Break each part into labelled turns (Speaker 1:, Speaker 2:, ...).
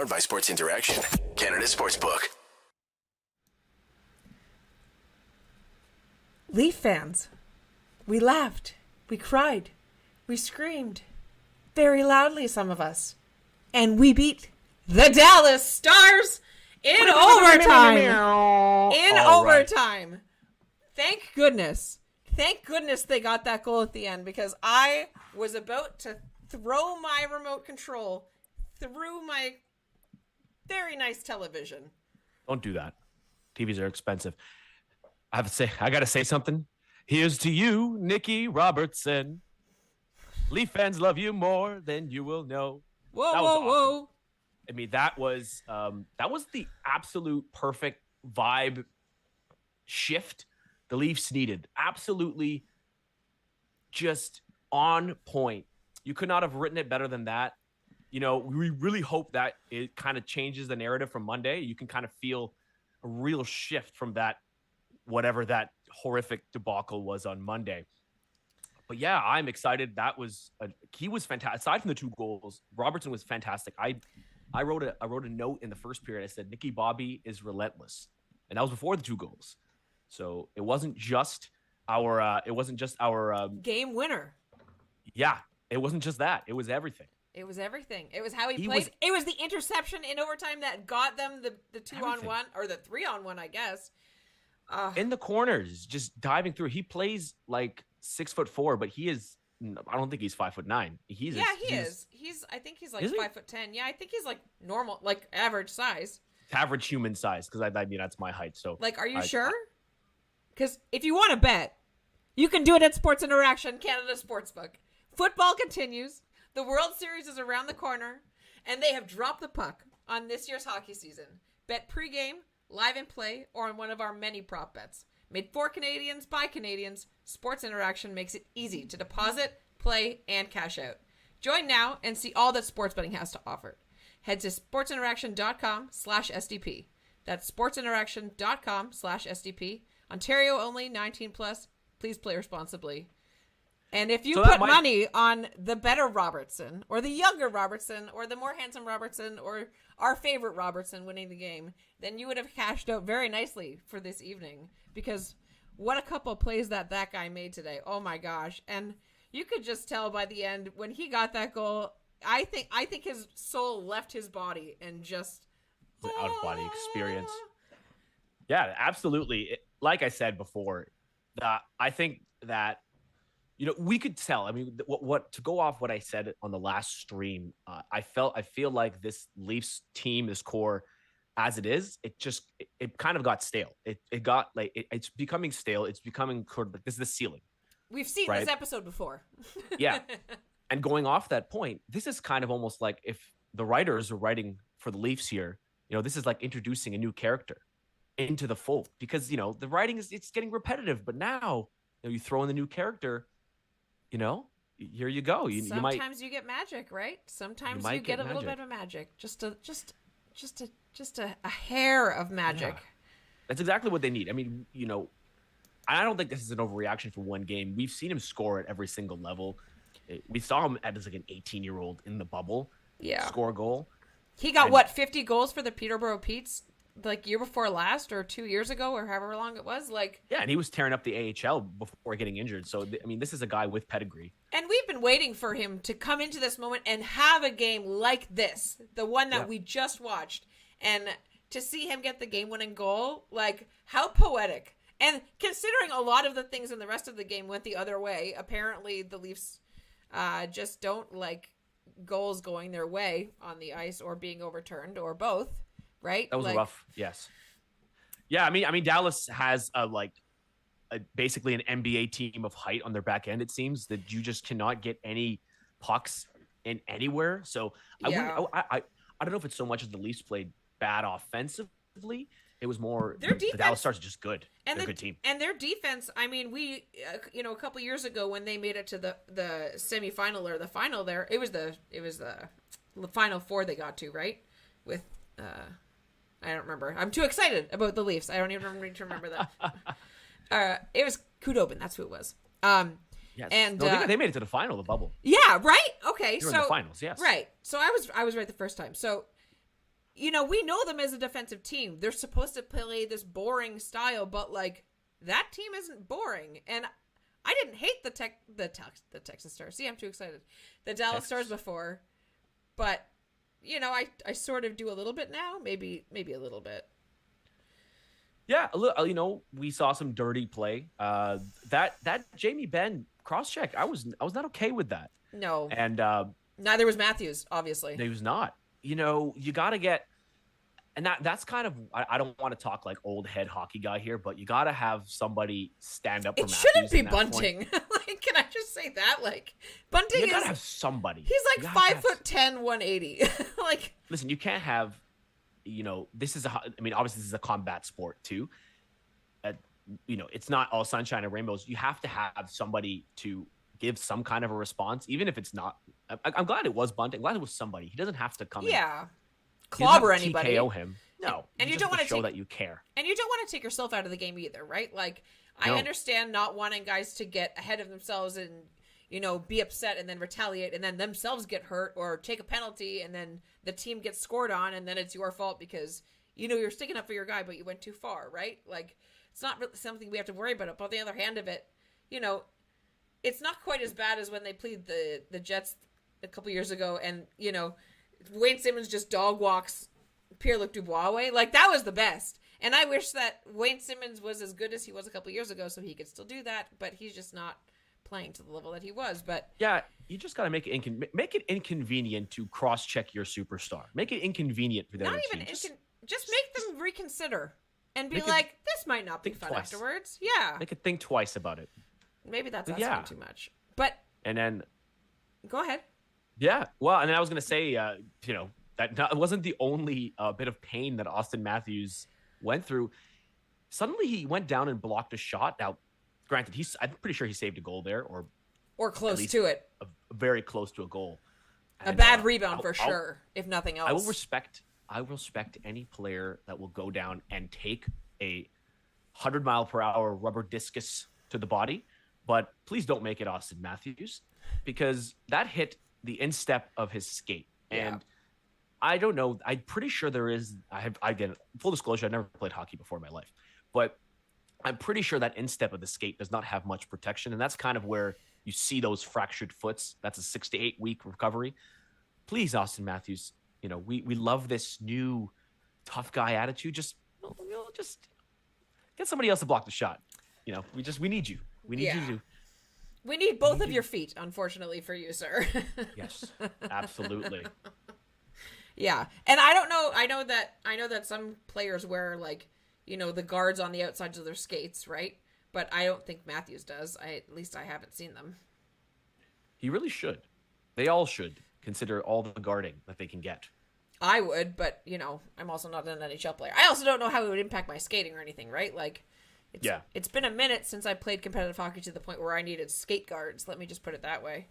Speaker 1: Powered by Sports Interaction, Canada Sportsbook.
Speaker 2: Leaf fans, we laughed, we cried, we screamed, very loudly, some of us, and we beat the Dallas Stars in overtime. Overtime. Thank goodness. Thank goodness they got that goal at the end, because I was about to throw my remote control through my very nice television.
Speaker 3: Don't do that. TVs are expensive. I got to say something. Here's to you, Nikki Robertson. Leaf fans love you more than you will know.
Speaker 2: Whoa,
Speaker 3: Awesome.
Speaker 2: whoa.
Speaker 3: I mean, that was the absolute perfect vibe shift the Leafs needed. Absolutely just on point. You could not have written it better than that. You know, we really hope that it kind of changes the narrative from Monday. You can kind of feel a real shift from that, whatever that horrific debacle was on Monday. But yeah, I'm excited. He was fantastic. Aside from the 2 goals, Robertson was fantastic. I wrote a note in the first period. I said, Nicky Bobby is relentless. And that was before the 2 goals. So it wasn't just our
Speaker 2: Game winner.
Speaker 3: Yeah, it wasn't just that. It was everything.
Speaker 2: It was everything. It was how he played. It was the interception in overtime that got them the 2-on-1 or the 3-on-1, I guess.
Speaker 3: In the corners, just diving through. He plays like 6'4", but he is. I don't think he's 5'9". He is.
Speaker 2: I think he's like 5'10". Yeah, I think he's like normal, like average size.
Speaker 3: Average human size, because I mean that's my height. So
Speaker 2: like, are you sure? Because if you want to bet, you can do it at Sports Interaction, Canada Sportsbook. Football continues. The World Series is around the corner, and they have dropped the puck on this year's hockey season. Bet pregame, live and play, or on one of our many prop bets. Made for Canadians by Canadians, Sports Interaction makes it easy to deposit, play, and cash out. Join now and see all that sports betting has to offer. Head to sportsinteraction.com/SDP. That's sportsinteraction.com/SDP. Ontario only, 18 plus. Please play responsibly. And if you put money on the better Robertson, or the younger Robertson, or the more handsome Robertson, or our favorite Robertson winning the game, then you would have cashed out very nicely for this evening. Because what a couple of plays that guy made today. Oh my gosh. And you could just tell by the end when he got that goal, I think his soul left his body and just
Speaker 3: an out-of-body experience. Yeah, absolutely. Like I said before, I think that, you know, we could tell. I mean, what to go off what I said on the last stream, I feel like this Leafs team, this core, as it is, it kind of got stale. It's becoming stale. It's becoming like this is the ceiling.
Speaker 2: We've seen this episode before.
Speaker 3: Yeah. And going off that point, this is kind of almost like if the writers are writing for the Leafs here, you know, this is like introducing a new character into the fold, because, you know, the writing it's getting repetitive, but now, you know, you throw in the new character, you know, here you go.
Speaker 2: Sometimes you get magic, right? Sometimes you get a little bit of magic, just a hair of magic.
Speaker 3: Yeah. That's exactly what they need. I mean, you know, I don't think this is an overreaction for one game. We've seen him score at every single level. We saw him as like an 18-year-old in the bubble. Yeah. Score a goal.
Speaker 2: He got 50 goals for the Peterborough Petes like year before last, or 2 years ago, or however long it was. Like,
Speaker 3: yeah, and he was tearing up the AHL before getting injured. So I mean, this is a guy with pedigree.
Speaker 2: And we've been waiting for him to come into this moment and have a game like this, the one that we just watched, and to see him get the game-winning goal, like, how poetic. And considering a lot of the things in the rest of the game went the other way, apparently the Leafs just don't like goals going their way on the ice or being overturned, or both, right?
Speaker 3: That was rough. Yes. Yeah, I mean Dallas has basically an NBA team of height on their back end. It seems that you just cannot get any pucks in anywhere. So I don't know if it's so much as the Leafs played bad offensively. It was more
Speaker 2: their defense.
Speaker 3: The Dallas Stars are just good.
Speaker 2: And
Speaker 3: they're a good team.
Speaker 2: And their defense, I mean, we, a couple years ago when they made it to the semifinal or the final there, it was the Final Four they got to, right? With, I don't remember. I'm too excited about the Leafs. I don't even remember that. It was Kudobin. That's who it was.
Speaker 3: Yes. And they made it to the final, the bubble.
Speaker 2: Yeah, right? Okay.
Speaker 3: They were in the finals, yes.
Speaker 2: Right. So I was right the first time. So you know, we know them as a defensive team. They're supposed to play this boring style, but like that team isn't boring. And I didn't hate the Texas Stars. See, I'm too excited. The Dallas Stars before, but you know, I sort of do a little bit now, maybe a little bit.
Speaker 3: Yeah, you know, we saw some dirty play. That Jamie Benn cross-check, I was not okay with that.
Speaker 2: No.
Speaker 3: And
Speaker 2: neither was Matthews, obviously.
Speaker 3: He was not. You know, you got to get, and that's kind of, I don't want to talk like old head hockey guy here, but you got to have somebody stand up for Matthews.
Speaker 2: It shouldn't be Bunting. Like, can I just say that? Like, Bunting
Speaker 3: you got to have somebody.
Speaker 2: He's like 5'10", 180. Like,
Speaker 3: listen, you can't have, you know, obviously this is a combat sport too. You know, it's not all sunshine and rainbows. You have to have somebody to give some kind of a response, even if it's not. I'm glad it was Bunting. I'm glad it was somebody. He doesn't have to come
Speaker 2: clobber anybody.
Speaker 3: TKO him. No,
Speaker 2: and you don't want to
Speaker 3: show that you care.
Speaker 2: And you don't want to take yourself out of the game either, right? Like, I understand not wanting guys to get ahead of themselves and, you know, be upset and then retaliate and then themselves get hurt or take a penalty and then the team gets scored on and then it's your fault because, you know, you're sticking up for your guy, but you went too far, right? Like, it's not really something we have to worry about. But on the other hand of it, you know, it's not quite as bad as when they played the Jets a couple years ago and, you know, Wayne Simmons just dog walks Pierre-Luc Dubois away. Like, that was the best. And I wish that Wayne Simmons was as good as he was a couple years ago so he could still do that, but he's just not playing to the level that he was. But
Speaker 3: yeah, you just got to make it inconvenient to cross-check your superstar. Make it inconvenient for them.
Speaker 2: Not even just make them reconsider and be like, this might not be fun afterwards. Yeah.
Speaker 3: Make it think twice about it.
Speaker 2: Maybe that's asking too much. But
Speaker 3: and then
Speaker 2: go ahead.
Speaker 3: Yeah. Well, and then I was going to say, you know, that wasn't the only bit of pain that Austin Matthews went through. Suddenly he went down and blocked a shot. Now, granted, I'm pretty sure he saved a goal there
Speaker 2: or close to it.
Speaker 3: Very close to a goal.
Speaker 2: And, a bad rebound for sure, if nothing else.
Speaker 3: I will respect any player that will go down and take a 100-mile-per-hour rubber discus to the body, but please don't make it Austin Matthews because that hit the instep of his skate. And I don't know. I'm pretty sure there is. Again, full disclosure, I've never played hockey before in my life, but I'm pretty sure that instep of the skate does not have much protection. And that's kind of where you see those fractured foots. That's a 6 to 8 week recovery. Please, Austin Matthews, you know, we love this new tough guy attitude. Just get somebody else to block the shot. You know, we need you. We need you to.
Speaker 2: We need both of your feet, unfortunately for you, sir.
Speaker 3: Yes, absolutely.
Speaker 2: Yeah. And I don't know. I know that some players wear, like, you know, the guards on the outsides of their skates, right? But I don't think Matthews does. At least I haven't seen them.
Speaker 3: He really should. They all should consider all the guarding that they can get.
Speaker 2: I would, but, you know, I'm also not an NHL player. I also don't know how it would impact my skating or anything, right? Like, it's been a minute since I played competitive hockey to the point where I needed skate guards. Let me just put it that way.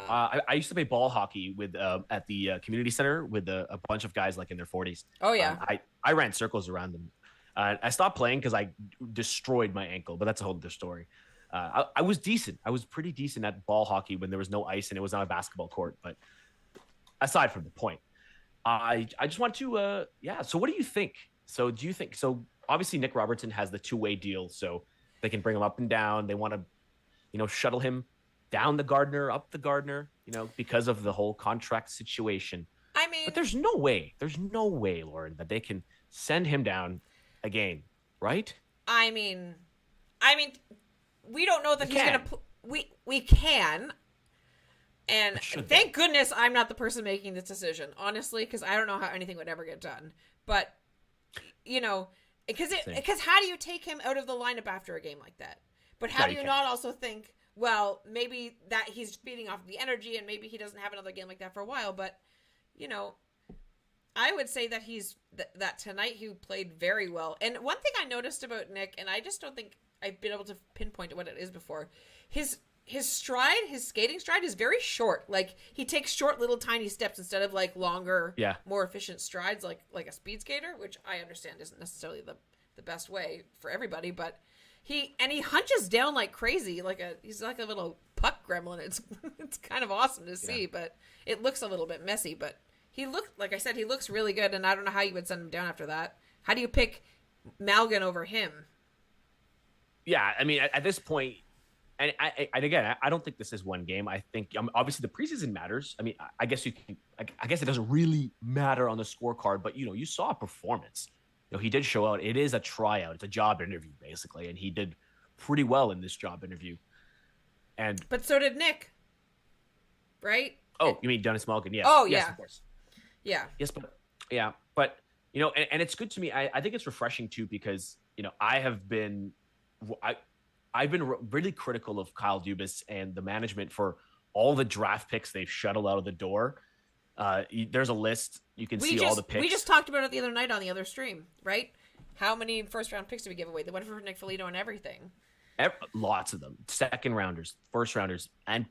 Speaker 3: I used to play ball hockey with at the community center with a bunch of guys like in their 40s.
Speaker 2: Oh, yeah.
Speaker 3: I ran circles around them. I stopped playing because I destroyed my ankle, but that's a whole other story. I was decent. I was pretty decent at ball hockey when there was no ice and it was on a basketball court. But aside from the point, I just want to, So what do you think? So obviously Nick Robertson has the 2-way deal, so they can bring him up and down. They want to, you know, shuttle him down the Gardner, up the Gardner, you know, because of the whole contract situation.
Speaker 2: I mean,
Speaker 3: but there's no way, Lauren, that they can send him down again, right?
Speaker 2: I mean, we don't know that he's going to. We can, and thank goodness I'm not the person making this decision, honestly, because I don't know how anything would ever get done. But you know, because how do you take him out of the lineup after a game like that? But how do you not also think, well, maybe that he's feeding off the energy and maybe he doesn't have another game like that for a while. But, you know, I would say that that tonight he played very well. And one thing I noticed about Nick, and I just don't think I've been able to pinpoint what it is before, his skating stride is very short. Like, he takes short little tiny steps instead of like longer, more efficient strides like a speed skater, which I understand isn't necessarily the best way for everybody, but he hunches down like crazy, he's like a little puck gremlin. It's kind of awesome to see, but it looks a little bit messy. But he looked, like I said, he looks really good, and I don't know how you would send him down after that. How do you pick Malgin over him?
Speaker 3: Yeah, I mean, at this point, and again, I don't think this is one game. I think obviously the preseason matters. I mean, I guess you can. I guess it doesn't really matter on the scorecard, but you saw a performance. He did show out. It is a tryout. It's a job interview basically, and he did pretty well in this job interview.
Speaker 2: But so did Nick, right?
Speaker 3: Oh, you mean Dennis Malgin? Yes.
Speaker 2: Oh,
Speaker 3: yes,
Speaker 2: yeah.
Speaker 3: Of course.
Speaker 2: Yeah.
Speaker 3: Yes, but and it's good to me. I think it's refreshing too because I've been really critical of Kyle Dubas and the management for all the draft picks they've shuttled out of the door. There's a list. You can see all the picks.
Speaker 2: We just talked about it the other night on the other stream, right? How many first-round picks did we give away? The one for Nick Foligno and everything.
Speaker 3: Lots of them. Second rounders, first rounders, and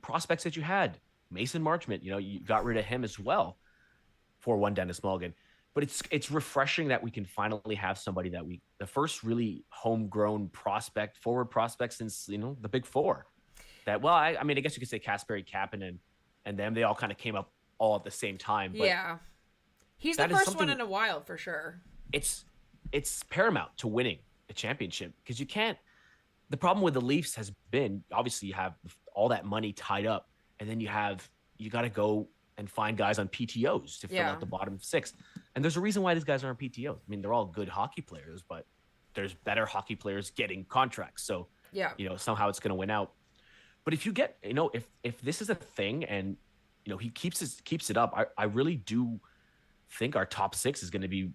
Speaker 3: prospects that you had. Mason Marchment, you got rid of him as well for one Dennis Malgin. But it's refreshing that we can finally have somebody that the first really homegrown forward prospect since, the big four. That, I mean, I guess you could say Kasperi Kapanen and them, they all kind of came up all at the same time. But
Speaker 2: yeah. He's the first one in a while for sure.
Speaker 3: It's paramount to winning a championship because you can't. The problem with the Leafs has been, obviously you have all that money tied up and then you got to go and find guys on PTOs to fill out the bottom six. And there's a reason why these guys are on PTOs. I mean, they're all good hockey players, but there's better hockey players getting contracts. So, somehow it's going to win out. But if you get, if this is a thing and, he keeps it up, I really do think our top six is going to be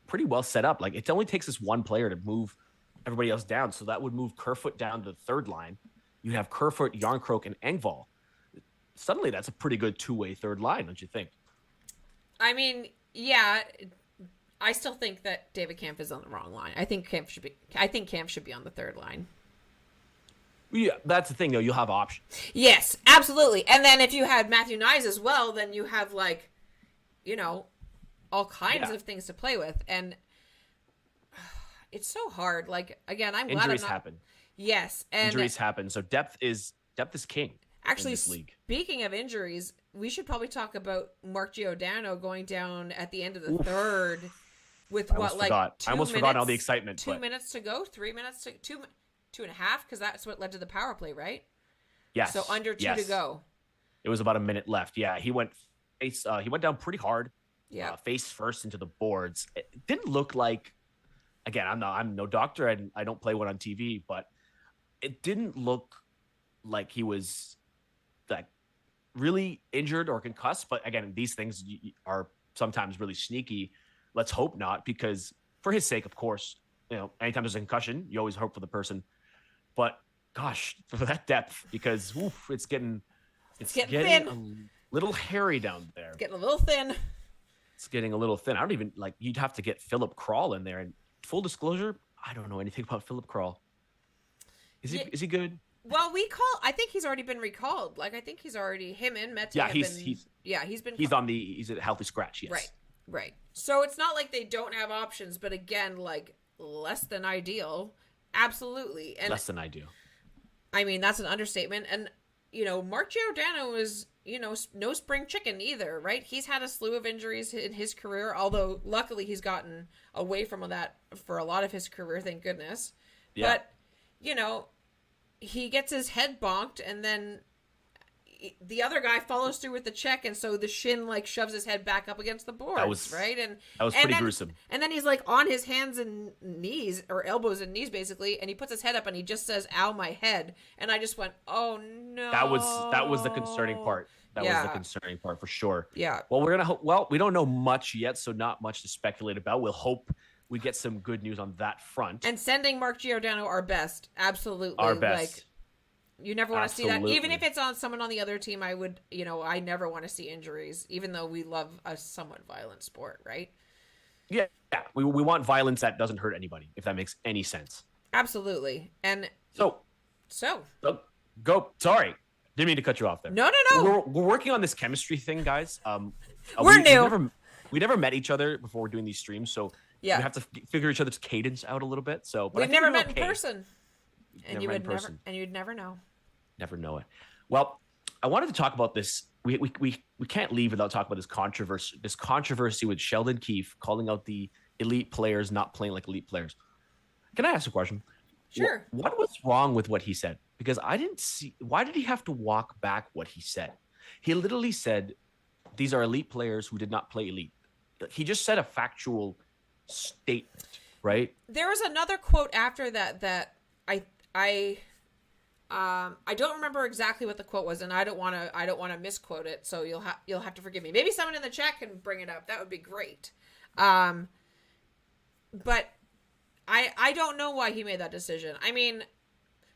Speaker 3: pretty well set up. Like, it only takes this one player to move everybody else down. So that would move Kerfoot down to the third line. You'd have Kerfoot, Yarncroke, and Engvall. Suddenly, that's a pretty good two-way third line, don't you think?
Speaker 2: I mean, yeah. I still think that David Kampf is on the wrong line. I think Kampf should be on the third line.
Speaker 3: Yeah, that's the thing, though. You'll have options.
Speaker 2: Yes, absolutely. And then if you had Matthew Nyes as well, then you have, all kinds of things to play with. And it's so hard. Like, again, I'm glad
Speaker 3: injuries happen.
Speaker 2: Yes. And
Speaker 3: injuries happen. So depth is king.
Speaker 2: Actually, speaking of injuries, we should probably talk about Mark Giordano going down at the end of the third with 2
Speaker 3: I almost forgot all the excitement.
Speaker 2: 2 minutes to go, 3 minutes to 2.5, because that's what led to the power play, right?
Speaker 3: Yes.
Speaker 2: So under 2 to go.
Speaker 3: It was about a minute left. Yeah, he went down pretty hard.
Speaker 2: Yeah.
Speaker 3: Face first into the boards. It didn't look like. Again, I'm no doctor and I don't play one on TV, but it didn't look like he was like really injured or concussed. But again, these things are sometimes really sneaky. Let's hope not, because for his sake, of course, anytime there's a concussion, you always hope for the person. But gosh, for that depth, because it's getting
Speaker 2: thin.
Speaker 3: A little hairy down there.
Speaker 2: It's getting a little thin.
Speaker 3: It's getting a little thin. I don't even you'd have to get Philip Kral in there. And full disclosure, I don't know anything about Philip Kral. Is he good?
Speaker 2: Well, I think he's already been recalled. Like, I think he's already, him and Mete.
Speaker 3: Yeah, he's a healthy scratch. Yes.
Speaker 2: Right. So it's not like they don't have options, but again, like, less than ideal. Absolutely. And
Speaker 3: less than ideal.
Speaker 2: I mean, that's an understatement. And, Mark Giordano is, no spring chicken either, right? He's had a slew of injuries in his career, although luckily he's gotten away from that for a lot of his career, thank goodness. Yeah. But, he gets his head bonked, and then the other guy follows through with the check, and so the shin shoves his head back up against the boards, right? And
Speaker 3: that was pretty gruesome.
Speaker 2: And then he's on his hands and knees, or elbows and knees, basically, and he puts his head up and he just says, "Ow, my head!" And I just went, "Oh no!"
Speaker 3: That was the concerning part. That was the concerning part for sure.
Speaker 2: Yeah.
Speaker 3: Well, we're gonna hope. Well, we don't know much yet, so not much to speculate about. We'll hope we get some good news on that front.
Speaker 2: And sending Mark Giordano our best, absolutely.
Speaker 3: Our best.
Speaker 2: You never want to see that. Even if it's on someone on the other team, I would, I never want to see injuries, even though we love a somewhat violent sport, right?
Speaker 3: Yeah. We want violence that doesn't hurt anybody, if that makes any sense.
Speaker 2: Absolutely. And
Speaker 3: so go. Sorry. Didn't mean to cut you off there.
Speaker 2: No.
Speaker 3: We're working on this chemistry thing, guys.
Speaker 2: We're new.
Speaker 3: We never met each other before we're doing these streams, so we have to figure each other's cadence out a little bit. So
Speaker 2: we've never met in person. And you'd never know.
Speaker 3: Never know it. Well, I wanted to talk about this we can't leave without talking about this controversy with Sheldon Keefe calling out the elite players not playing like elite players. Can I ask a question?
Speaker 2: Sure.
Speaker 3: What was wrong with what he said? Because I didn't see, why did he have to walk back what he said? He literally said, these are elite players who did not play elite. He just said a factual statement, right?
Speaker 2: There was another quote after that I don't remember exactly what the quote was, and I don't want to misquote it, so you'll have to forgive me. Maybe someone in the chat can bring it up. That would be great. But I don't know why he made that decision. I mean,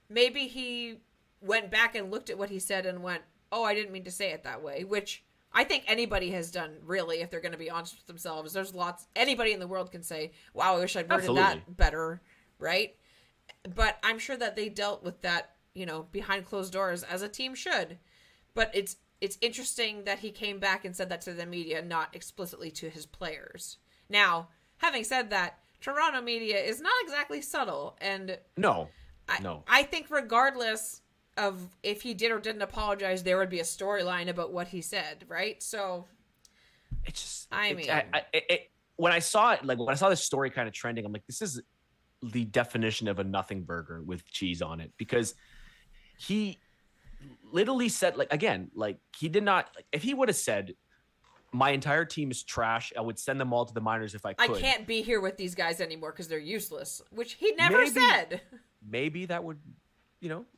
Speaker 2: maybe he went back and looked at what he said and went, "Oh, I didn't mean to say it that way," which I think anybody has done, really, if they're going to be honest with themselves. Anybody in the world can say, "Wow, I wish I'd worded that better," right? But I'm sure that they dealt with that, behind closed doors, as a team should. But it's interesting that he came back and said that to the media, not explicitly to his players. Now, having said that, Toronto media is not exactly subtle, and
Speaker 3: no.
Speaker 2: I think regardless of if he did or didn't apologize, there would be a storyline about what he said, right? So
Speaker 3: it's just, when I saw it, like when I saw this story kind of trending, I'm like, this is the definition of a nothing burger with cheese on it, because he literally said, he did not, if he would have said, my entire team is trash, I would send them all to the minors if I could.
Speaker 2: I can't be here with these guys anymore because they're useless, which he never said.
Speaker 3: Maybe that would,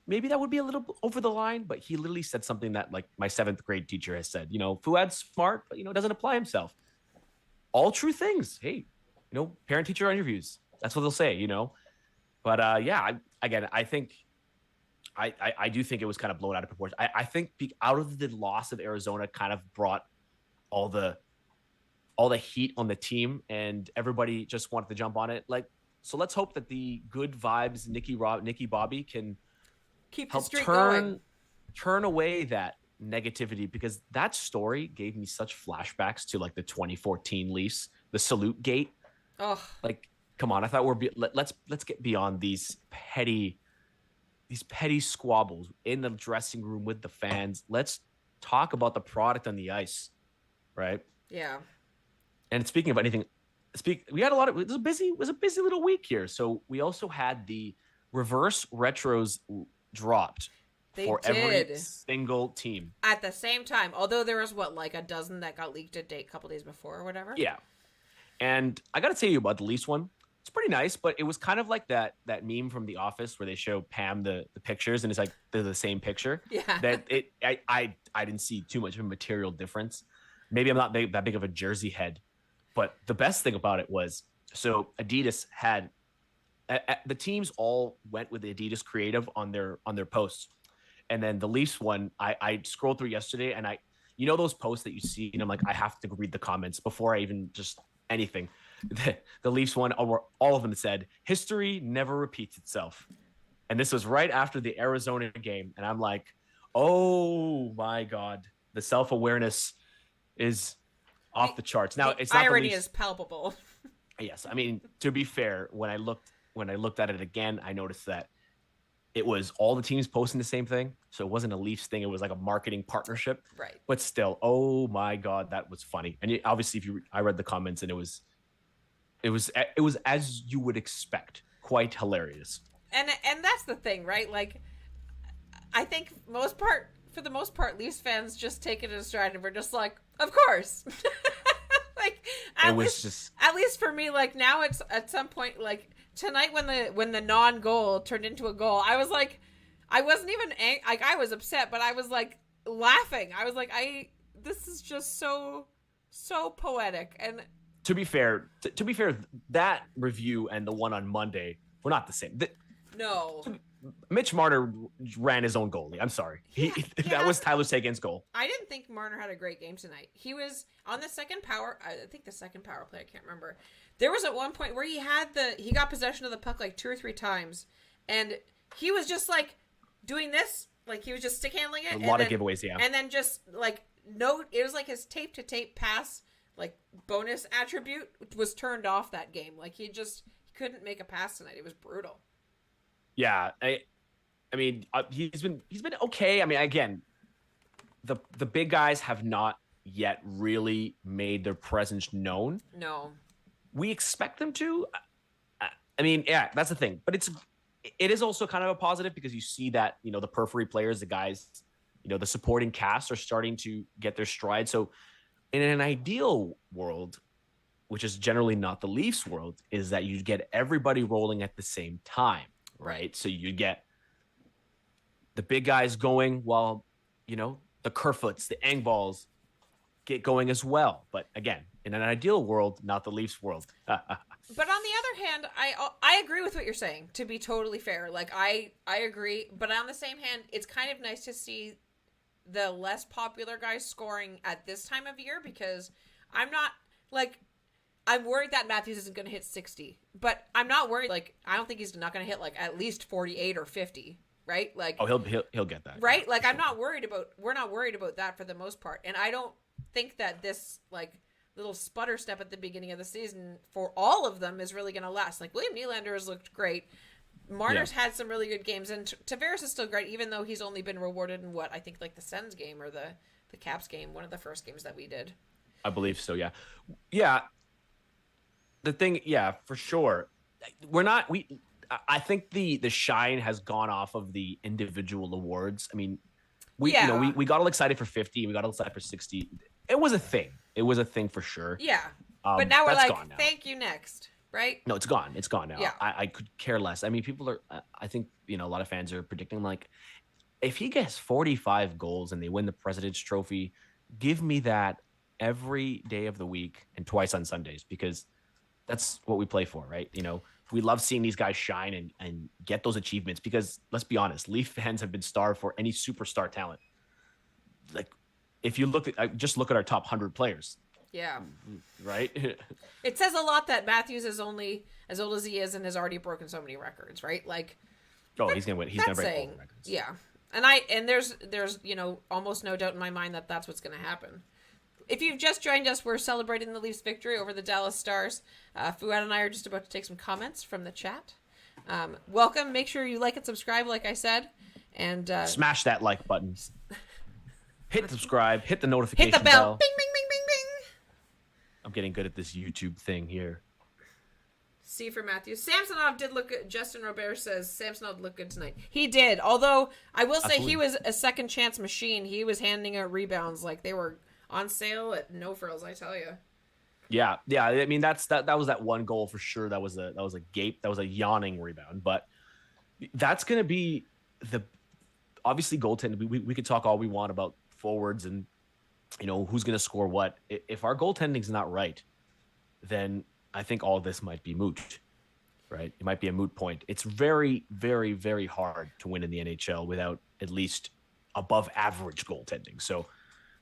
Speaker 3: maybe that would be a little over the line, but he literally said something that, like, my 7th grade teacher has said, Fouad's smart, but, doesn't apply himself. All true things. Hey, parent-teacher interviews. That's what they'll say, But, I think, I do think it was kind of blown out of proportion. I think out of the loss of Arizona kind of brought all the heat on the team, and everybody just wanted to jump on it. Like, so let's hope that the good vibes, Nikki Bobby, can
Speaker 2: keep
Speaker 3: help
Speaker 2: the streak going.
Speaker 3: Turn away that negativity, because that story gave me such flashbacks to, like, the 2014 Leafs, the salute gate.
Speaker 2: Oh,
Speaker 3: like, come on! I thought let's get beyond these petty squabbles in the dressing room with the fans. Let's talk about the product on the ice, right?
Speaker 2: Yeah.
Speaker 3: And speaking of anything, we had it was a busy little week here. So we also had the reverse retros dropped for every single team
Speaker 2: at the same time. Although there was a dozen that got leaked a couple days before or whatever.
Speaker 3: Yeah. And I got to tell you about the Leafs one. It's pretty nice, but it was kind of like that meme from The Office where they show Pam the pictures, and it's like they're the same picture.
Speaker 2: Yeah.
Speaker 3: I didn't see too much of a material difference. Maybe I'm not that big of a jersey head, but the best thing about it was, so Adidas had the teams all went with the Adidas creative on their posts, and then the Leafs one, I scrolled through yesterday, and those posts that you see, and I'm like, I have to read the comments before I even just anything. The Leafs one, all of them said, history never repeats itself. And this was right after the Arizona game. And I'm like, oh my God, the self-awareness is off the charts. Now, it's not
Speaker 2: irony is palpable.
Speaker 3: Yes. I mean, to be fair, when I looked at it again, I noticed that it was all the teams posting the same thing. So it wasn't a Leafs thing. It was like a marketing partnership.
Speaker 2: Right.
Speaker 3: But still, oh my God, that was funny. And obviously, I read the comments, and it was as you would expect, quite hilarious. And
Speaker 2: that's the thing, right? Like, I think for the most part, Leafs fans just take it in stride, and we're just like, of course. Like, at least for me, like, now it's at some point, like, tonight when the non-goal turned into a goal, I was like, I wasn't even I was upset, but I was like laughing. I was like, this is just so poetic. And
Speaker 3: to be fair, that review and the one on Monday were not the same.
Speaker 2: No.
Speaker 3: Mitch Marner ran his own goalie. I'm sorry. That was Tyler Seguin's goal.
Speaker 2: I didn't think Marner had a great game tonight. He was on the second power. I think the second power play. I can't remember. There was at one point where he got possession of the puck like 2 or 3 times, and he was just like doing this, like he was just stick handling it.
Speaker 3: A lot of giveaways, yeah.
Speaker 2: And then just like it was like his tape to tape pass, like bonus attribute was turned off that game. Like he couldn't make a pass tonight. It was brutal. Yeah,
Speaker 3: I mean, he's been okay. I mean, again, the big guys have not yet really made their presence known.
Speaker 2: No.
Speaker 3: We expect them to. I mean, yeah, that's the thing. But it is also kind of a positive because you see that, the periphery players, the guys, the supporting cast are starting to get their stride. So in an ideal world, which is generally not the Leafs world, is that you get everybody rolling at the same time, right? So you get the big guys going while, the Kerfoots, the Engvalls get going as well. But again, in an ideal world, not the Leafs world.
Speaker 2: But on the other hand, I agree with what you're saying, to be totally fair. Like, I agree. But on the same hand, it's kind of nice to see the less popular guys scoring at this time of year, because I'm not, like, I'm worried that Matthews isn't going to hit 60. But I'm not worried. Like, I don't think he's not going to hit, like, at least 48 or 50. Right? Like,
Speaker 3: oh, he'll get that.
Speaker 2: Right?
Speaker 3: Yeah,
Speaker 2: like, I'm not worried about, we're not worried about that for the most part. And I don't think that this, like, little sputter step at the beginning of the season for all of them is really going to last. Like, William Nylander has looked great. Marner's had some really good games, and Tavares is still great, even though he's only been rewarded in I think, like, the Sens game or the Caps game, one of the first games that we did.
Speaker 3: I believe so, yeah. Yeah. The thing, yeah, for sure. I think the shine has gone off of the individual awards. I mean, we got all excited for 50, we got all excited for 60. It was a thing. It was a thing for sure.
Speaker 2: Yeah. But now we're like, thank you, next, right?
Speaker 3: No, it's gone. It's gone now.
Speaker 2: Yeah.
Speaker 3: I could care less. I mean, people are, I think, a lot of fans are predicting, like, if he gets 45 goals and they win the President's Trophy, give me that every day of the week and twice on Sundays, because that's what we play for, right? We love seeing these guys shine and get those achievements, because let's be honest, Leaf fans have been starved for any superstar talent. Like, if you look at our top 100 players.
Speaker 2: Yeah.
Speaker 3: Right?
Speaker 2: It says a lot that Matthews is only as old as he is and has already broken so many records, right? Like,
Speaker 3: oh, he's going to win. He's going to break all the records.
Speaker 2: Yeah. And there's almost no doubt in my mind that that's what's going to happen. If you've just joined us, we're celebrating the Leafs' victory over the Dallas Stars. Fouad and I are just about to take some comments from the chat. Welcome. Make sure you like and subscribe, like I said. And
Speaker 3: smash that like button. Hit subscribe. Hit the notification
Speaker 2: bell. Hit the bell. Bing, bing, bing, bing, bing.
Speaker 3: I'm getting good at this YouTube thing here.
Speaker 2: C for Matthews. Samsonov did look good. Justin Robert says Samsonov looked good tonight. He did. Although, I will say he was a second chance machine. He was handing out rebounds like they were on sale at no frills, I tell you.
Speaker 3: Yeah. I mean, that was that one goal for sure. That was a gape. That was a yawning rebound. But that's going to be obviously goaltending. We could talk all we want about forwards and who's going to score what. If our goaltending's not right, then I think all this might be moot. Right? It might be a moot point. It's very, very, very hard to win in the NHL without at least above average goaltending. So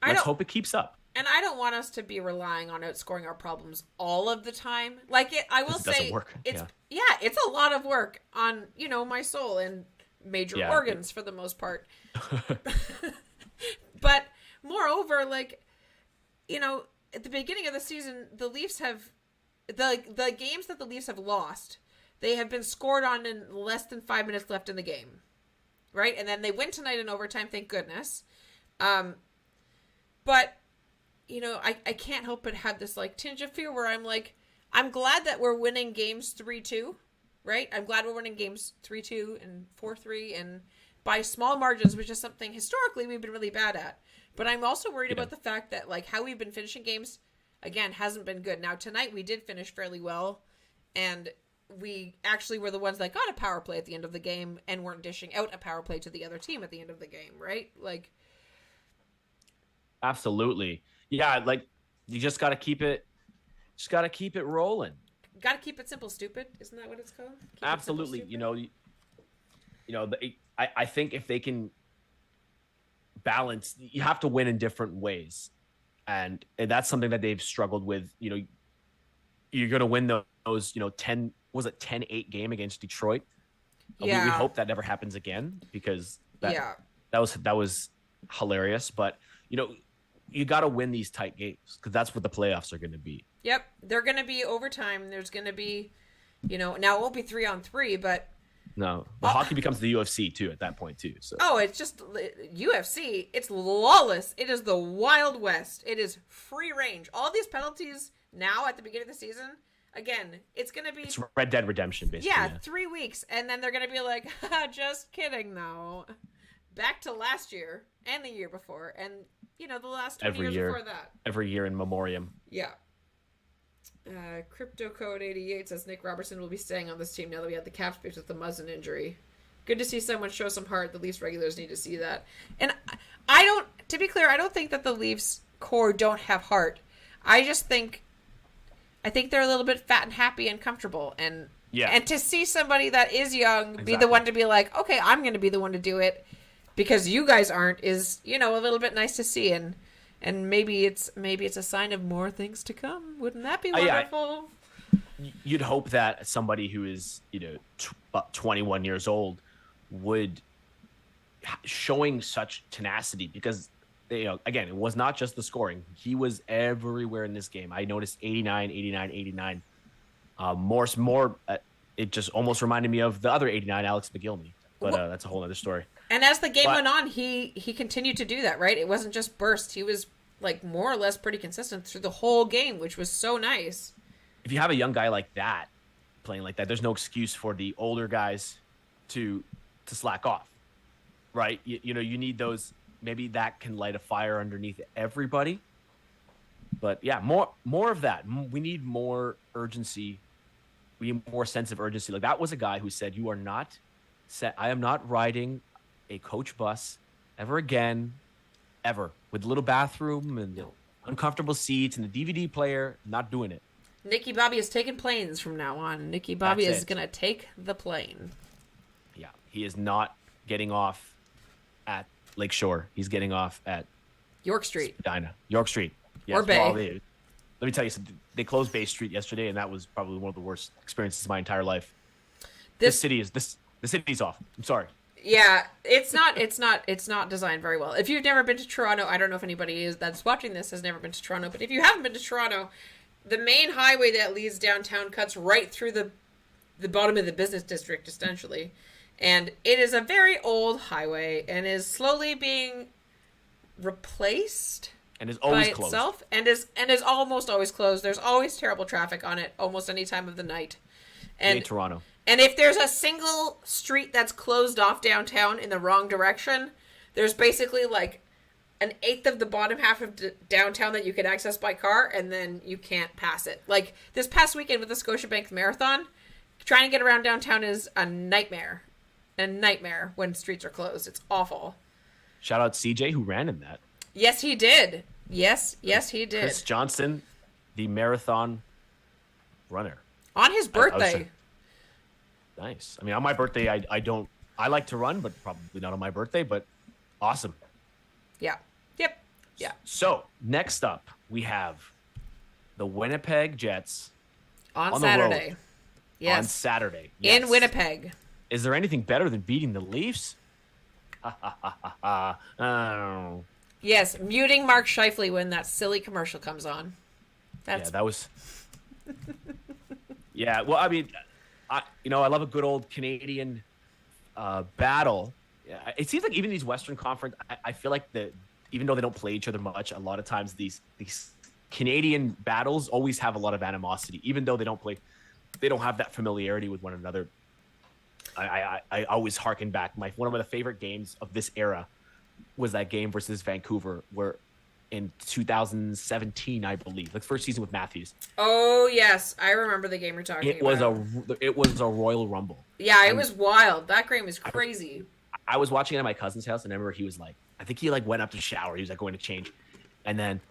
Speaker 3: let's hope it keeps up.
Speaker 2: And I don't want us to be relying on outscoring our problems all of the time. Like, I will say,
Speaker 3: doesn't work.
Speaker 2: It's a lot of work on, my soul and major organs for the most part. But moreover, like, at the beginning of the season, the Leafs have the games that the Leafs have lost, they have been scored on in less than 5 minutes left in the game. Right? And then they win tonight in overtime, thank goodness. But I can't help but have this, like, tinge of fear where I'm like, I'm glad that we're winning games 3-2, right? I'm glad we're winning games 3-2 and 4-3 and by small margins, which is something historically we've been really bad at. But I'm also worried about the fact that, like, how we've been finishing games, again, hasn't been good. Now, tonight we did finish fairly well, and we actually were the ones that got a power play at the end of the game and weren't dishing out a power play to the other team at the end of the game, right? Like,
Speaker 3: absolutely. Yeah, like, you just got to keep it rolling.
Speaker 2: Got to keep it simple, stupid. Isn't that what it's called?
Speaker 3: Absolutely. I think if they can balance, you have to win in different ways. And that's something that they've struggled with. You're going to win those, 10-8 game against Detroit.
Speaker 2: Yeah.
Speaker 3: We hope that never happens again, because that was hilarious. But, you got to win these tight games, because that's what the playoffs are going to be.
Speaker 2: Yep. They're going to be overtime. There's going to be, now it won't be 3-on-3, but
Speaker 3: No, the hockey becomes the UFC too at that point too. So.
Speaker 2: Oh, it's just UFC. It's lawless. It is the Wild West. It is free range. All these penalties now at the beginning of the season. Again, it's gonna be
Speaker 3: Red Dead Redemption, basically.
Speaker 2: Yeah, 3 weeks, and then they're gonna be like, just kidding, though. Back to last year and the year before, and the last 20 years before that.
Speaker 3: Every year in memoriam.
Speaker 2: Yeah. Crypto Code 88 says Nick Robertson will be staying on this team now that we had the cap space with the Muzzin injury. Good to see someone show some heart. The Leafs regulars need to see that. And to be clear, I don't think that the Leafs core don't have heart. I think they're a little bit fat and happy and comfortable. And to see somebody that is young be the one to be like, okay, I'm going to be the one to do it because you guys aren't is, a little bit nice to see. And maybe it's a sign of more things to come. Wouldn't that be wonderful?
Speaker 3: You'd hope that somebody who is 21 years old would showing such tenacity because again, it was not just the scoring. He was everywhere in this game. I noticed 89. More. It just almost reminded me of the other 89, Alex McGillney. But that's a whole other story.
Speaker 2: And as the game went on, he continued to do that, right? It wasn't just bursts. He was more or less pretty consistent through the whole game, which was so nice.
Speaker 3: If you have a young guy like that playing like that, there's no excuse for the older guys to slack off, right? You need those. Maybe that can light a fire underneath everybody. But yeah, more of that. We need more urgency. We need more sense of urgency. Like that was a guy who said, "You are not set. I am not riding a coach bus ever again, ever with a little bathroom and uncomfortable seats and a DVD player. Not doing it."
Speaker 2: Nicky Bobby is taking planes from now on. Nicky Bobby is going to take the plane.
Speaker 3: Yeah, he is not getting off at Lakeshore. He's getting off at
Speaker 2: York Street.
Speaker 3: Spadina. York Street. Yes,
Speaker 2: or Bay.
Speaker 3: Well, let me tell you something. They closed Bay Street yesterday, and that was probably one of the worst experiences of my entire life. The city's off. I'm sorry.
Speaker 2: Yeah, it's not designed very well. If you've never been to Toronto, I don't know if anybody that's watching this has never been to Toronto, but if you haven't been to Toronto, the main highway that leads downtown cuts right through the bottom of the business district, essentially. And it is a very old highway and is slowly being replaced
Speaker 3: and is always
Speaker 2: by
Speaker 3: closed.
Speaker 2: Itself and is almost always closed. There's always terrible traffic on it almost any time of the night. And
Speaker 3: Toronto.
Speaker 2: And if there's a single street that's closed off downtown in the wrong direction, there's basically an eighth of the bottom half of downtown that you can access by car, and then you can't pass it. Like this past weekend with the Scotiabank Marathon, trying to get around downtown is a nightmare. A nightmare when streets are closed. It's awful.
Speaker 3: Shout out CJ who ran in that.
Speaker 2: Yes, he did. Yes, he did.
Speaker 3: Chris Johnson, the marathon runner.
Speaker 2: On his birthday.
Speaker 3: Nice. I mean, on my birthday, I like to run, but probably not on my birthday, but awesome.
Speaker 2: Yeah. Yep. Yeah.
Speaker 3: So next up, we have the Winnipeg Jets
Speaker 2: on Saturday.
Speaker 3: The road.
Speaker 2: Yes.
Speaker 3: On Saturday. Yes.
Speaker 2: In Winnipeg.
Speaker 3: Is there anything better than beating the Leafs?
Speaker 2: Yes, muting Mark Scheifele when that silly commercial comes on.
Speaker 3: That was. Yeah, well, I mean, I love a good old Canadian battle. It seems like even these Western Conference, I feel like even though they don't play each other much, a lot of times these Canadian battles always have a lot of animosity, even though they don't play. They don't have that familiarity with one another. I always harken back. One of my favorite games of this era was that game versus Vancouver, where in 2017, I believe, like first season with Matthews.
Speaker 2: Oh yes, I remember the game you're talking about.
Speaker 3: It was a Royal Rumble.
Speaker 2: Yeah, it was wild. That game was crazy.
Speaker 3: I was watching it at my cousin's house, and I remember he was like, I think he went up to shower. He was going to change, and then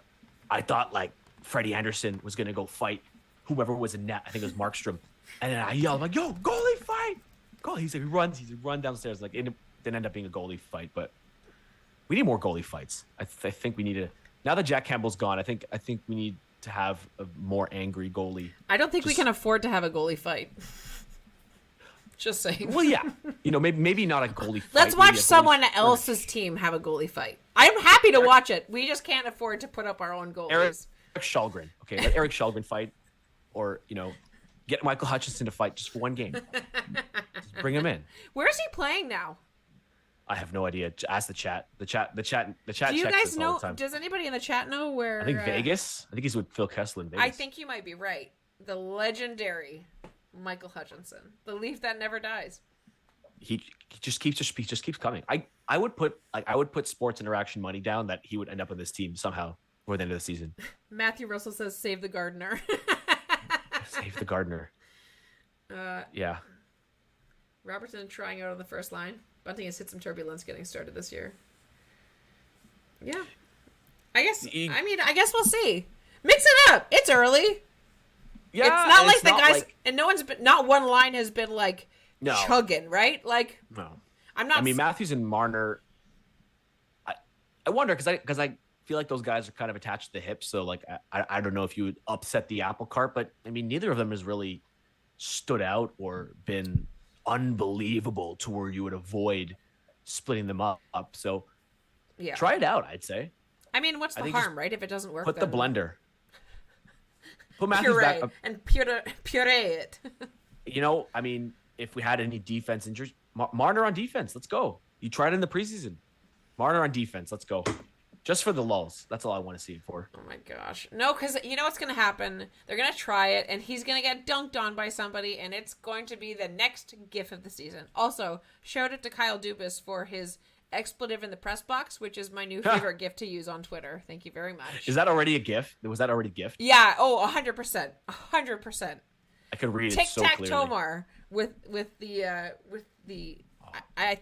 Speaker 3: I thought Freddie Anderson was gonna go fight whoever was in net. I think it was Markstrom, and then I yelled like, "Yo, goalie fight!" Goalie. He's run downstairs. It didn't end up being a goalie fight, but we need more goalie fights. I think we need to. Now that Jack Campbell's gone, I think we need to have a more angry goalie.
Speaker 2: I don't think we can afford to have a goalie fight. Just saying.
Speaker 3: Well, yeah, maybe not a goalie fight.
Speaker 2: Let's watch someone else's team have a goalie fight. I'm happy to watch it. We just can't afford to put up our own goalies.
Speaker 3: Eric Shalgren. Okay, let Eric Shalgren fight, or Get Michael Hutchinson to fight just for one game. Just bring him in.
Speaker 2: Where is he playing now?
Speaker 3: I have no idea. Ask the chat. The chat.
Speaker 2: Do you guys know? Does anybody in the chat know where?
Speaker 3: I think Vegas. I think he's with Phil Kessler in Vegas.
Speaker 2: I think you might be right. The legendary Michael Hutchinson, the Leaf that never dies.
Speaker 3: He just keeps coming. I would put sports interaction money down that he would end up on this team somehow before the end of the season.
Speaker 2: Matthew Russell says, "Save the gardener."
Speaker 3: Save the gardener. Yeah.
Speaker 2: Robertson trying out on the first line. Bunting has hit some turbulence getting started this year. Yeah. I guess we'll see. Mix it up. It's early.
Speaker 3: Yeah.
Speaker 2: It's not like the guys and not one line has been like chugging, right? Like
Speaker 3: no.
Speaker 2: I mean
Speaker 3: Matthews and Marner, I wonder because I feel like those guys are kind of attached to the hips, so like I don't know if you would upset the apple cart, but I mean neither of them has really stood out or been unbelievable to where you would avoid splitting them up. So
Speaker 2: yeah,
Speaker 3: try it out. I'd say.
Speaker 2: I mean, what's the harm, right? If it doesn't work,
Speaker 3: put the blender. Put Matthews back
Speaker 2: and puree it.
Speaker 3: I mean, if we had any defense injuries, Marner on defense. Let's go. You tried it in the preseason. Marner on defense. Let's go. Just for the lulls. That's all I want to see it for.
Speaker 2: Oh, my gosh. No, because you know what's going to happen? They're going to try it, and he's going to get dunked on by somebody, and it's going to be the next GIF of the season. Also, shout out to Kyle Dubas for his expletive in the press box, which is my new favorite GIF to use on Twitter. Thank you very much.
Speaker 3: Is that already a GIF? Was that already a GIF?
Speaker 2: Yeah. Oh, 100%. 100%.
Speaker 3: I could read it so clearly.
Speaker 2: Tic-tac Tomar with the...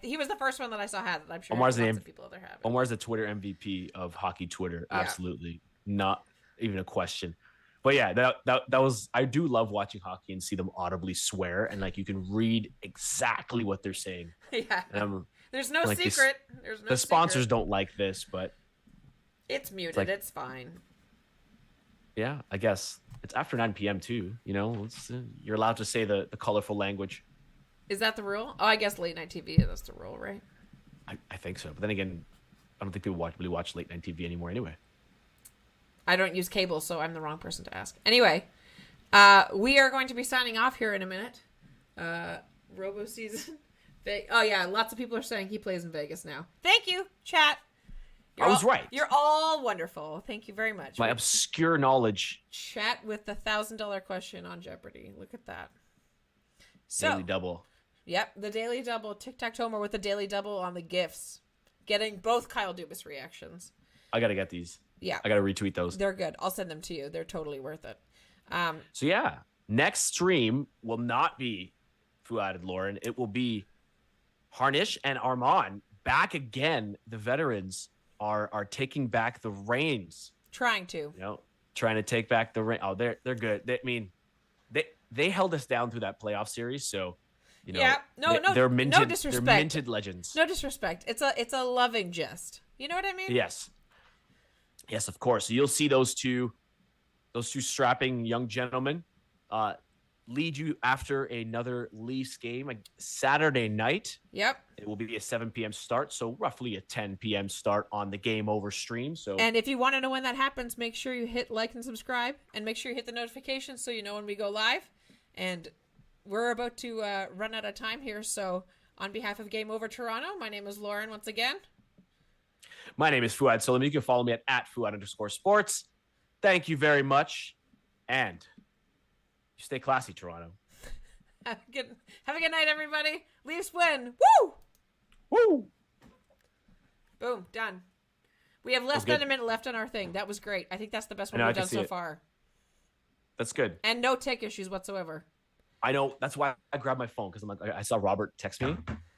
Speaker 2: he was the first one that I saw had it. I'm sure lots of people out there have it.
Speaker 3: Omar's the Twitter MVP of hockey Twitter. Absolutely. Not even a question. But yeah, that was, I do love watching hockey and see them audibly swear and like you can read exactly what they're saying.
Speaker 2: Yeah. There's no
Speaker 3: like
Speaker 2: secret.
Speaker 3: The sponsors don't like this, but
Speaker 2: it's muted. It's fine.
Speaker 3: Yeah, I guess it's after 9 p.m. too. You're allowed to say the colorful language.
Speaker 2: Is that the rule? Oh, I guess late night TV, that's the rule, right?
Speaker 3: I think so. But then again, I don't think people really watch late night TV anymore anyway. I
Speaker 2: don't use cable, so I'm the wrong person to ask. Anyway, we are going to be signing off here in a minute. Robo season. Oh, yeah, lots of people are saying he plays in Vegas now. Thank you, chat.
Speaker 3: I was right.
Speaker 2: You're all wonderful. Thank you very much.
Speaker 3: My obscure knowledge.
Speaker 2: Chat with the $1,000 question on Jeopardy. Look at that. So,
Speaker 3: Daily double.
Speaker 2: Yep, the Daily Double. Tic-tac-toe with the Daily Double on the GIFs. Getting both Kyle Dubas reactions.
Speaker 3: I got to get these.
Speaker 2: Yeah.
Speaker 3: I got to retweet those.
Speaker 2: They're good. I'll send them to you. They're totally worth it.
Speaker 3: So, yeah. Next stream will not be Fouad and Lauren. It will be Harnish and Armand back again. The veterans are taking back the reins.
Speaker 2: Trying to.
Speaker 3: Trying to take back the reins. Oh, they're good. They held us down through that playoff series, so... they're minted,
Speaker 2: no disrespect.
Speaker 3: They're minted legends.
Speaker 2: No disrespect. It's a loving jest. You know what I mean?
Speaker 3: Yes, of course. So you'll see those two strapping young gentlemen lead you after another Leafs game Saturday night.
Speaker 2: Yep.
Speaker 3: It will be a 7 p.m. start, so roughly a 10 p.m. start on the Game Over stream.
Speaker 2: And if you want to know when that happens, make sure you hit like and subscribe, and make sure you hit the notifications so you know when we go live. And we're about to run out of time here, so on behalf of Game Over Toronto, my name is Lauren once again.
Speaker 3: My name is Fouad Suleiman. You can follow me at Fouad_sports. Thank you very much, and you stay classy, Toronto.
Speaker 2: Have a good night, everybody. Leafs win. Woo!
Speaker 3: Woo!
Speaker 2: Boom, done. We have less than a minute left on our thing. That was great. I think that's the best one we've done so far.
Speaker 3: That's good.
Speaker 2: And no tech issues whatsoever.
Speaker 3: I know. That's why I grabbed my phone because I'm like, I saw Robert text me.